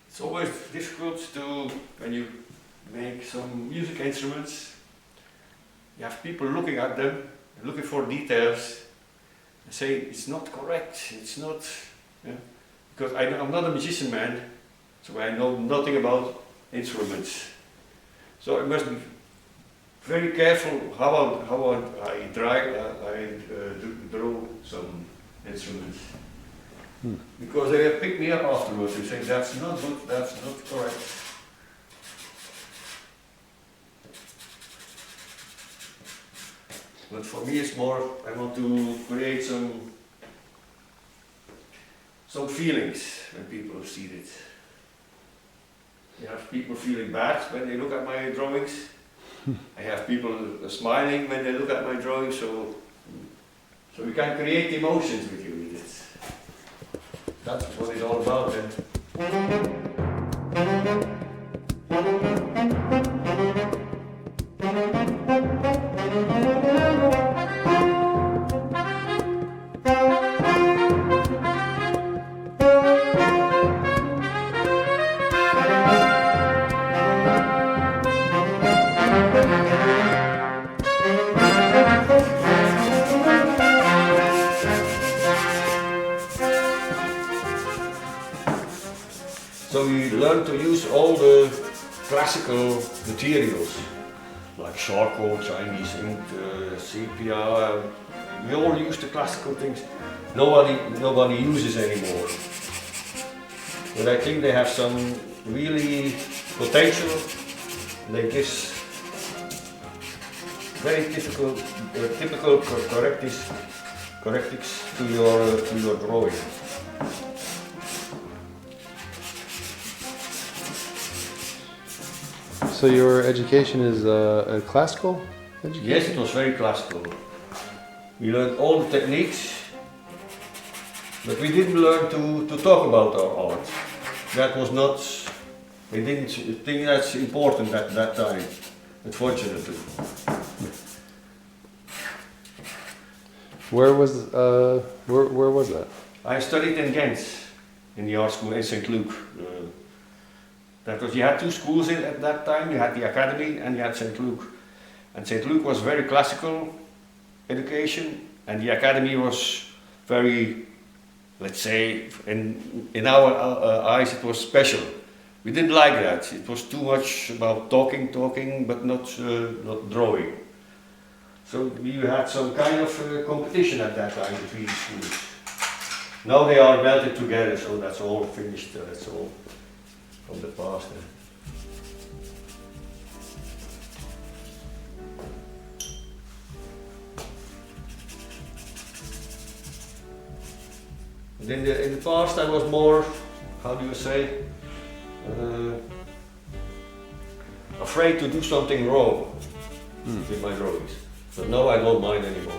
It's always difficult to, when you make some music instruments, you have people looking at them, looking for details, and say it's not correct, it's not, yeah? Because I'm not a musician man, so I know nothing about instruments. So I must be very careful how I draw some instruments. Because they pick me up afterwards and say that's not good, that's not correct. But for me it's more, I want to create some feelings when people see it. You have people feeling bad when they look at my drawings. I have people smiling when they look at my drawings, so we can create emotions with you with it. That's what it's all about then. So we learn to use all the classical materials, like charcoal, Chinese ink, sepia. We all use the classical things. Nobody uses anymore. But I think they have some really potential. They give very typical correctives to your drawing. So your education is a classical education? Yes, it was very classical. We learned all the techniques, but we didn't learn to talk about our art. That was not, we didn't think that's important at that time, unfortunately. Where was that? I studied in Ghent, in the art school in St. Luc. That was, you had two schools at that time. You had the academy and you had St. Luc. And St. Luc was very classical education, and the academy was very, let's say, in our eyes it was special. We didn't like that. It was too much about talking, but not drawing. So we had some kind of competition at that time between the schools. Now they are melted together, so that's all finished. That's all from the past. And in the past I was more, how do you say, afraid to do something wrong with my drawings. But now I don't mind anymore.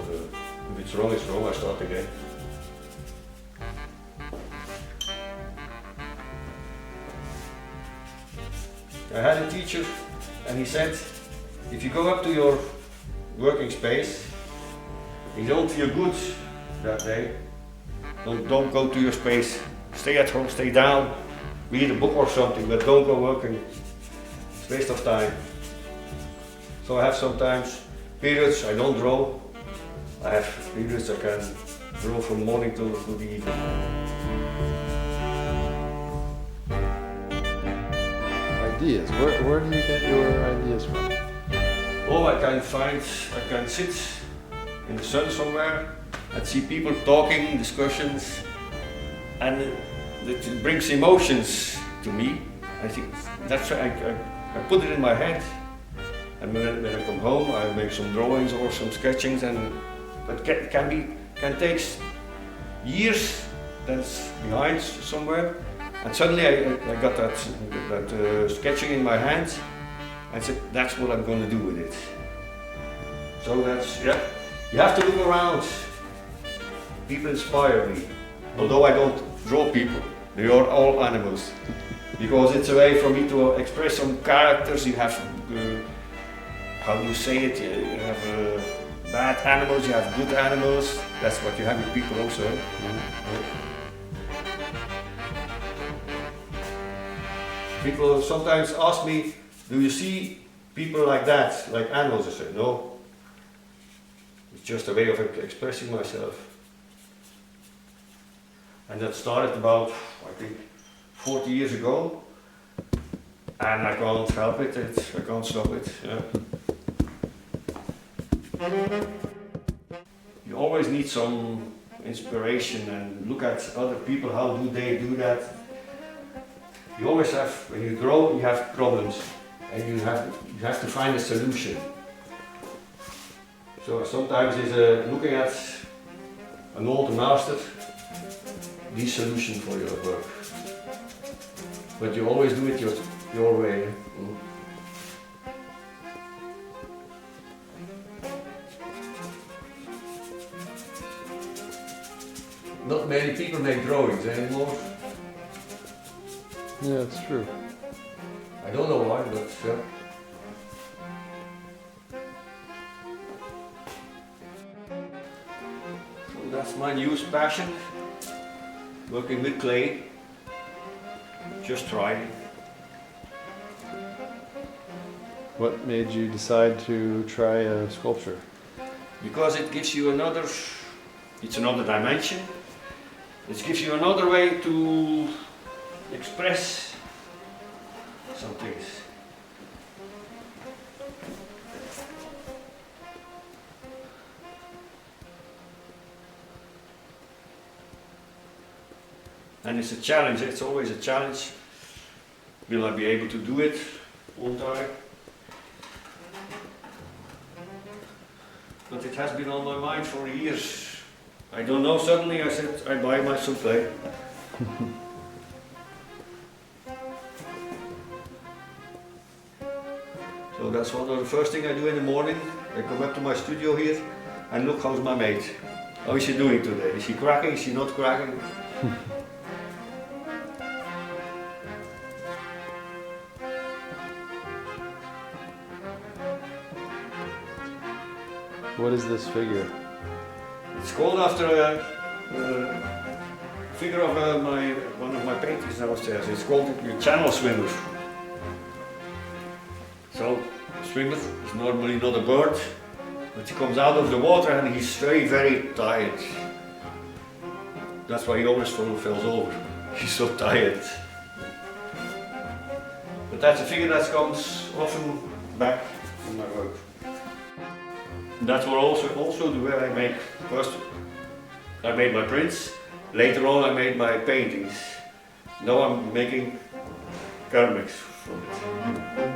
If it's wrong, I start again. I had a teacher and he said, if you go up to your working space, you don't feel good that day, don't go to your space. Stay at home, stay down, read a book or something, but don't go working. It's a waste of time. So I have sometimes periods I don't draw. I have periods I can draw from morning till the evening. Ideas. Where do you get your ideas from? Oh, I can sit in the sun somewhere and see people talking, discussions, and it brings emotions to me. I think that's why I put it in my head. And when I come home, I make some drawings or some sketchings, and that can take years. That's behind somewhere, and suddenly I got that sketching in my hands. I said, that's what I'm going to do with it. So that's, yeah, you have to look around. People inspire me. Although I don't draw people, they are all animals. Because it's a way for me to express some characters. You have, how do you say it? You have bad animals, you have good animals. That's what you have with people also. People sometimes ask me, do you see people like that, like animals? I say, no. It's just a way of expressing myself. And that started about, I think, 40 years ago. And I can't help it, I can't stop it. Yeah. You always need some inspiration and look at other people, how do they do that. You always have, when you grow, you have problems and you have to find a solution. So sometimes it's looking at an old master, the solution for your work. But you always do it your way. Not many people make drawings anymore. Yeah, it's true. I don't know why, but yeah. So that's my newest passion. Working with clay. Just trying. What made you decide to try a sculpture? Because it gives you another dimension. It gives you another way to express some things. And it's a challenge, it's always a challenge. Will I be able to do it? Won't I? But it has been on my mind for years. I don't know, suddenly I said I buy my some clay. So that's one of the first thing I do in the morning. I come up to my studio here and look, how's my mate? How is she doing today? Is she cracking? Is she not cracking? What is this figure? It's called after a figure of one of my paintings downstairs. It's called the channel swimmer. So, a swimmer is normally not a bird, but he comes out of the water and he's very, very tired. That's why he always falls over. He's so tired. But that's a figure that comes often back in my work. That's what also the way I make. First I made my prints, later on I made my paintings. Now I'm making ceramics from it.